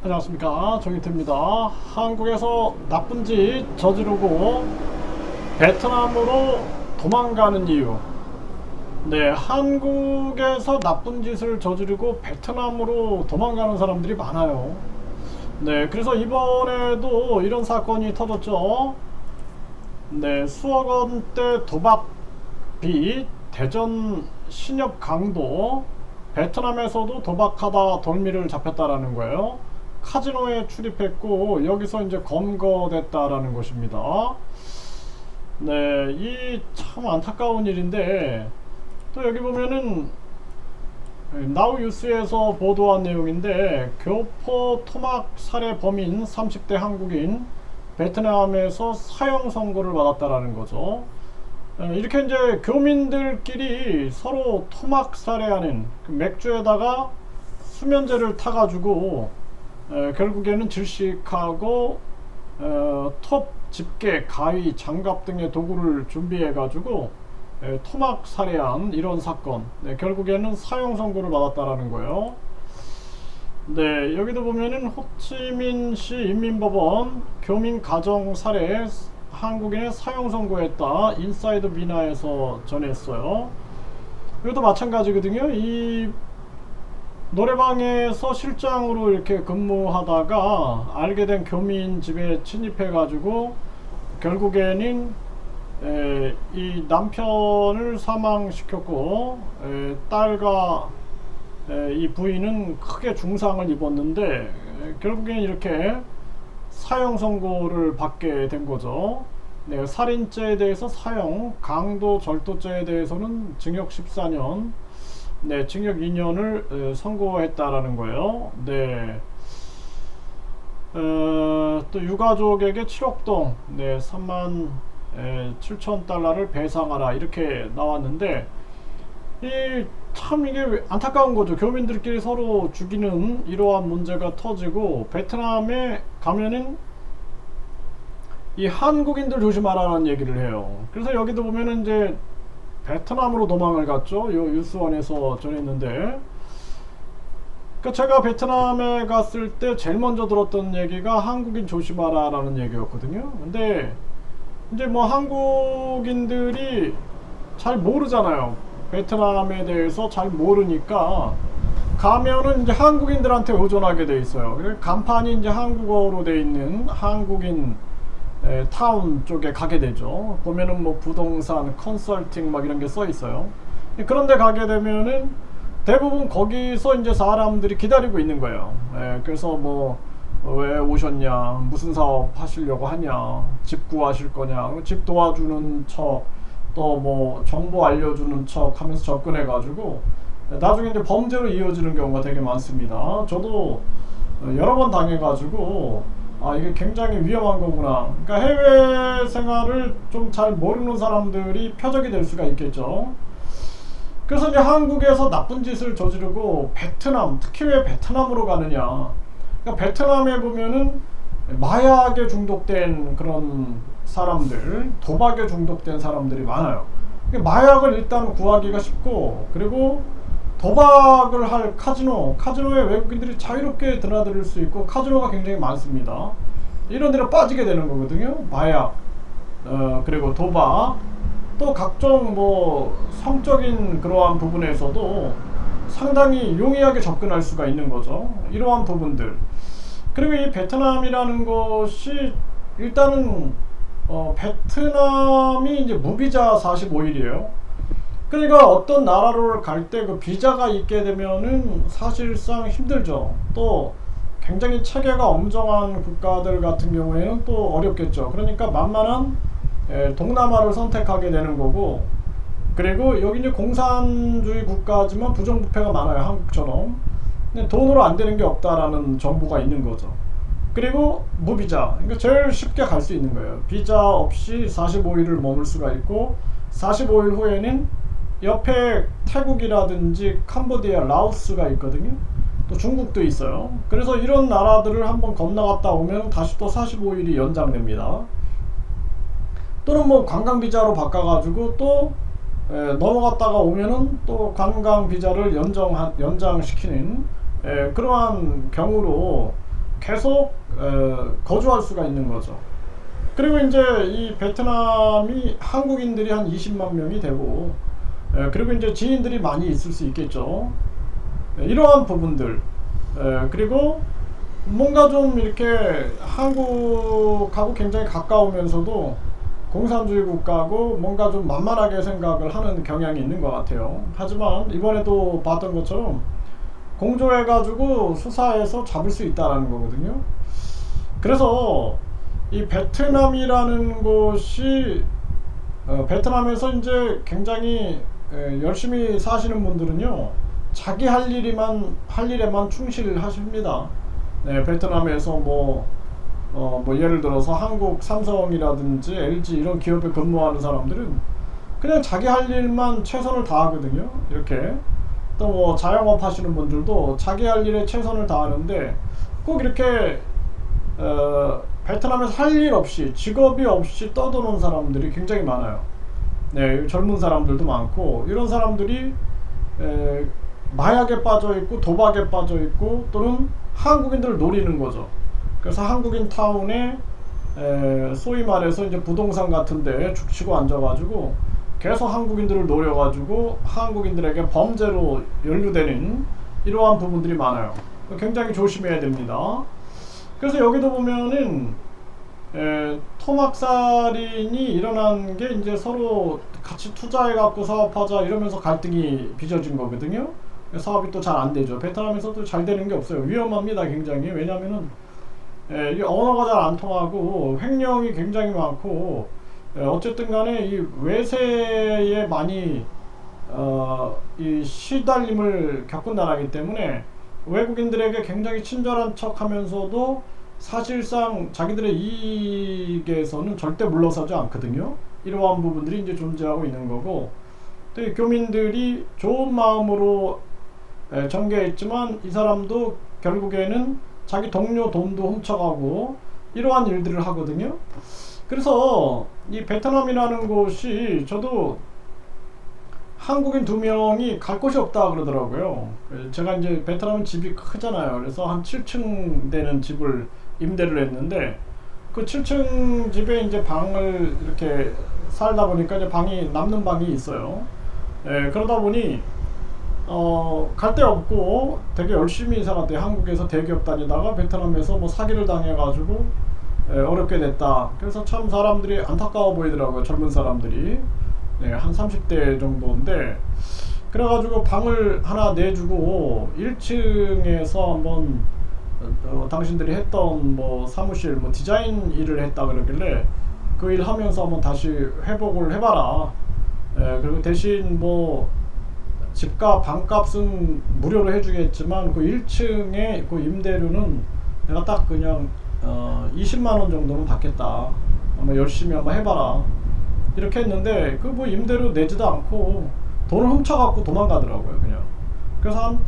안녕하십니까, 정희태입니다. 한국에서 나쁜 짓 저지르고 베트남으로 도망가는 이유. 네, 한국에서 나쁜 짓을 저지르고 베트남으로 도망가는 사람들이 많아요. 네, 그래서 이번에도 이런 사건이 터졌죠. 네, 수억 원대 도박비, 대전 신협 강도, 베트남에서도 도박하다 돌미를 잡혔다라는 거예요. 카지노에 출입했고 여기서 이제 검거됐다라는 것입니다. 네, 이 참 안타까운 일인데, 또 여기 보면은 나우 뉴스에서 보도한 내용인데, 교포 토막 살해 범인 30대 한국인 베트남에서 사형 선고를 받았다라는 거죠. 이렇게 이제 교민들끼리 서로 토막 살해하는, 그 맥주에다가 수면제를 타가지고 결국에는 질식하고 톱, 집게, 가위, 장갑 등의 도구를 준비해가지고 토막 살해한 이런 사건. 네, 결국에는 사형 선고를 받았다라는 거예요. 네, 여기도 보면은 호치민시 인민법원 교민 가정 살해 한국인의 사형 선고했다. 인사이드 미나에서 전했어요. 이것도 마찬가지거든요. 이 노래방에서 실장으로 이렇게 근무하다가 알게 된 교민 집에 침입해가지고 결국에는 이 남편을 사망시켰고, 딸과 이 부인은 크게 중상을 입었는데 결국에는 이렇게 사형 선고를 받게 된 거죠. 네, 살인죄에 대해서 사형, 강도 절도죄에 대해서는 징역 14년, 네, 징역 2년을 선고했다라는 거예요. 네. 또 유가족에게 7억 동, 네, 3만 7천 달러를 배상하라, 이렇게 나왔는데, 참 이게 안타까운 거죠. 교민들끼리 서로 죽이는 이러한 문제가 터지고, 베트남에 가면은 이 한국인들 조심하라는 얘기를 해요. 그래서 여기도 보면은 이제 베트남으로 도망을 갔죠. 요 뉴스원에서 전했는데, 그러니까 제가 베트남에 갔을 때 제일 먼저 들었던 얘기가 한국인 조심하라 라는 얘기였거든요. 근데 이제 뭐 한국인들이 잘 모르잖아요. 베트남에 대해서 잘 모르니까 가면은 이제 한국인들한테 의존하게 돼 있어요. 간판이 이제 한국어로 돼 있는 한국인 타운 쪽에 가게 되죠. 보면은 뭐 부동산, 컨설팅 막 이런 게 써 있어요. 그런데 가게 되면은 대부분 거기서 이제 사람들이 기다리고 있는 거예요. 그래서 뭐 왜 오셨냐, 무슨 사업 하시려고 하냐, 집 구하실 거냐, 집 도와주는 척, 또 뭐 정보 알려주는 척 하면서 접근해 가지고 나중에 이제 범죄로 이어지는 경우가 되게 많습니다. 저도 여러 번 당해 가지고 이게 굉장히 위험한 거구나. 그러니까 해외 생활을 좀 잘 모르는 사람들이 표적이 될 수가 있겠죠. 그래서 이제 한국에서 나쁜 짓을 저지르고 베트남, 특히 왜 베트남으로 가느냐. 그러니까 베트남에 보면은 마약에 중독된 그런 사람들, 도박에 중독된 사람들이 많아요. 마약을 일단 구하기가 쉽고, 그리고 도박을 할 카지노에 외국인들이 자유롭게 드나들 수 있고, 카지노가 굉장히 많습니다. 이런 데로 빠지게 되는 거거든요. 마약, 그리고 도박, 또 각종 뭐 성적인 그러한 부분에서도 상당히 용이하게 접근할 수가 있는 거죠. 이러한 부분들. 그리고 이 베트남이라는 것이 일단은 베트남이 이제 무비자 45일이에요. 그러니까 어떤 나라로 갈 때 그 비자가 있게 되면은 사실상 힘들죠. 또 굉장히 체계가 엄정한 국가들 같은 경우에는 또 어렵겠죠. 그러니까 만만한 동남아를 선택하게 되는 거고, 그리고 여기 이제 공산주의 국가지만 부정부패가 많아요. 한국처럼. 근데 돈으로 안 되는 게 없다라는 정보가 있는 거죠. 그리고 무비자, 그러니까 제일 쉽게 갈 수 있는 거예요. 비자 없이 45일을 머물 수가 있고, 45일 후에는 옆에 태국이라든지 캄보디아, 라오스가 있거든요. 또 중국도 있어요. 그래서 이런 나라들을 한번 건너갔다 오면 다시 또 45일이 연장됩니다. 또는 뭐 관광 비자로 바꿔가지고 또 넘어갔다가 오면은 또 관광 비자를 연장시키는 그러한 경우로 계속 거주할 수가 있는 거죠. 그리고 이제 이 베트남이 한국인들이 한 20만 명이 되고, 그리고 이제 지인들이 많이 있을 수 있겠죠. 이러한 부분들, 그리고 뭔가 좀 이렇게 한국하고 굉장히 가까우면서도 공산주의 국가고 뭔가 좀 만만하게 생각을 하는 경향이 있는 것 같아요. 하지만 이번에도 봤던 것처럼 공조해가지고 수사해서 잡을 수 있다는 거거든요. 그래서 이 베트남이라는 곳이 베트남에서 이제 굉장히 열심히 사시는 분들은요, 자기 할 일에만 충실하십니다. 네, 베트남에서 뭐 예를 들어서 한국 삼성이라든지 LG 이런 기업에 근무하는 사람들은 그냥 자기 할 일만 최선을 다하거든요. 이렇게 또 뭐 자영업 하시는 분들도 자기 할 일에 최선을 다하는데, 꼭 이렇게 베트남에서 할 일 없이 직업이 없이 떠도는 사람들이 굉장히 많아요. 네, 젊은 사람들도 많고, 이런 사람들이 마약에 빠져 있고 도박에 빠져 있고 또는 한국인들을 노리는 거죠. 그래서 한국인 타운에 소위 말해서 이제 부동산 같은데 죽치고 앉아가지고 계속 한국인들을 노려가지고 한국인들에게 범죄로 연루되는 이러한 부분들이 많아요. 굉장히 조심해야 됩니다. 그래서 여기도 보면은 토막살인이 일어난 게 이제 서로 같이 투자해갖고 사업하자 이러면서 갈등이 빚어진 거거든요. 사업이 또 잘 안 되죠. 베트남에서도 잘 되는 게 없어요. 위험합니다, 굉장히. 왜냐면은 이 언어가 잘 안 통하고 횡령이 굉장히 많고, 어쨌든 간에 이 외세에 많이 이 시달림을 겪은 나라이기 때문에 외국인들에게 굉장히 친절한 척 하면서도 사실상 자기들의 이익에서는 절대 물러서지 않거든요. 이러한 부분들이 이제 존재하고 있는 거고, 또 이 교민들이 좋은 마음으로 전개했지만 이 사람도 결국에는 자기 동료 돈도 훔쳐가고 이러한 일들을 하거든요. 그래서 이 베트남이라는 곳이, 저도 한국인 2명이 갈 곳이 없다 그러더라고요. 제가 이제 베트남은 집이 크잖아요. 그래서 한 7층 되는 집을 임대를 했는데, 그 7층 집에 이제 방을 이렇게 살다 보니까 이제 남는 방이 있어요. 그러다 보니 갈 데 없고 되게 열심히 살았대요. 한국에서 대기업 다니다가 베트남에서 뭐 사기를 당해가지고 어렵게 됐다. 그래서 참 사람들이 안타까워 보이더라고요. 젊은 사람들이. 네, 한 30대 정도인데, 그래가지고 방을 하나 내주고 1층에서 한번 당신들이 했던 뭐 사무실 뭐 디자인 일을 했다 그러길래 그 일 하면서 한번 다시 회복을 해봐라. 그리고 대신 뭐 집값 방값은 무료로 해주겠지만 그 1층에 그 임대료는 내가 딱 그냥 20만원 정도는 받겠다. 한번 열심히 한번 해봐라. 이렇게 했는데 그 뭐 임대료 내지도 않고 돈을 훔쳐갖고 도망가더라고요, 그냥. 그래서 한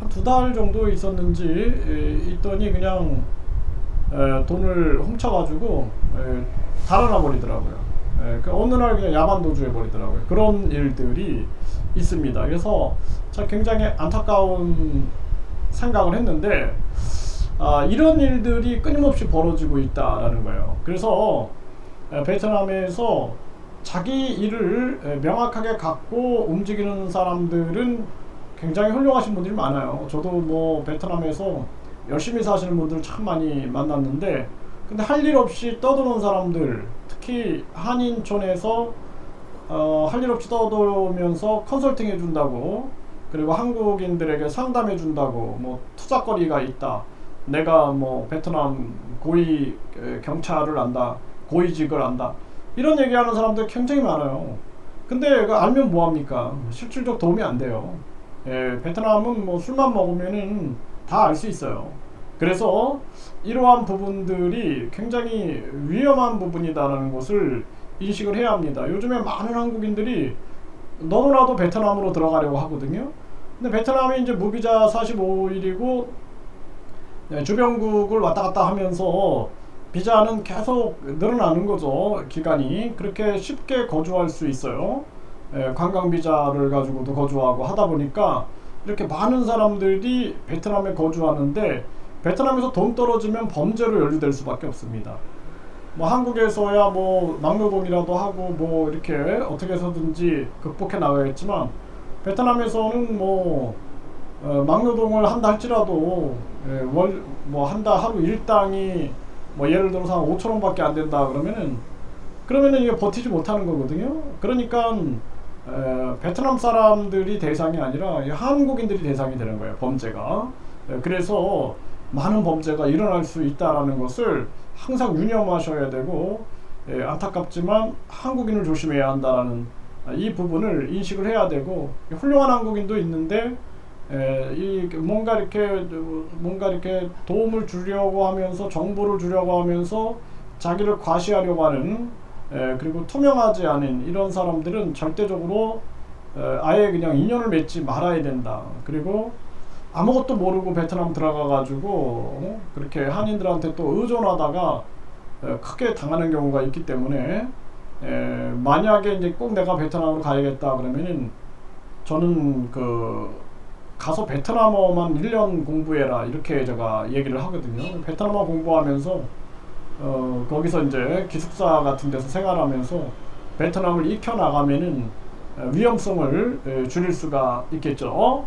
2달 정도 있었는지 있더니 그냥 돈을 훔쳐가지고 달아나 버리더라고요. 그 어느 날 그냥 야반 도주해 버리더라고요. 그런 일들이 있습니다. 그래서 참 굉장히 안타까운 생각을 했는데, 이런 일들이 끊임없이 벌어지고 있다라는 거예요. 그래서 베트남에서 자기 일을 명확하게 갖고 움직이는 사람들은 굉장히 훌륭하신 분들이 많아요. 저도 뭐 베트남에서 열심히 사시는 분들 참 많이 만났는데, 근데 할 일 없이 떠드는 사람들, 특히 한인촌에서 할 일 없이 떠돌면서 컨설팅 해준다고, 그리고 한국인들에게 상담해 준다고, 뭐 투자거리가 있다, 내가 뭐 베트남 고위 경찰을 안다, 고위직을 안다, 이런 얘기하는 사람들 굉장히 많아요. 근데 알면 뭐합니까? 실질적 도움이 안 돼요. 베트남은 뭐 술만 먹으면은 다 알 수 있어요. 그래서 이러한 부분들이 굉장히 위험한 부분이다라는 것을 인식을 해야 합니다. 요즘에 많은 한국인들이 너무나도 베트남으로 들어가려고 하거든요. 근데 베트남이 이제 무비자 45일이고 주변국을 왔다 갔다 하면서 비자는 계속 늘어나는 거죠. 기간이. 그렇게 쉽게 거주할 수 있어요. 관광 비자를 가지고도 거주하고 하다 보니까 이렇게 많은 사람들이 베트남에 거주하는데, 베트남에서 돈 떨어지면 범죄로 연루될 수밖에 없습니다. 뭐 한국에서야 뭐 막노동이라도 하고 뭐 이렇게 어떻게 해서든지 극복해 나가겠지만 베트남에서는 뭐 막노동을 한다 할지라도 월 뭐 한다 하루 일당이 뭐 예를 들어서 한 5천 원밖에 안 된다 그러면은 이게 버티지 못하는 거거든요. 그러니까 베트남 사람들이 대상이 아니라 한국인들이 대상이 되는 거예요, 범죄가. 그래서 많은 범죄가 일어날 수 있다라는 것을 항상 유념하셔야 되고, 안타깝지만 한국인을 조심해야 한다라는 이 부분을 인식을 해야 되고, 훌륭한 한국인도 있는데 이 뭔가 이렇게 도움을 주려고 하면서 정보를 주려고 하면서 자기를 과시하려고 하는 그리고 투명하지 않은 이런 사람들은 절대적으로 아예 그냥 인연을 맺지 말아야 된다. 그리고 아무것도 모르고 베트남 들어가 가지고 그렇게 한인들한테 또 의존하다가 크게 당하는 경우가 있기 때문에 만약에 이제 꼭 내가 베트남으로 가야겠다 그러면은 저는 가서 베트남어만 1년 공부해라 이렇게 제가 얘기를 하거든요. 베트남어 공부하면서 거기서 이제 기숙사 같은 데서 생활하면서 베트남을 익혀 나가면은 위험성을 줄일 수가 있겠죠.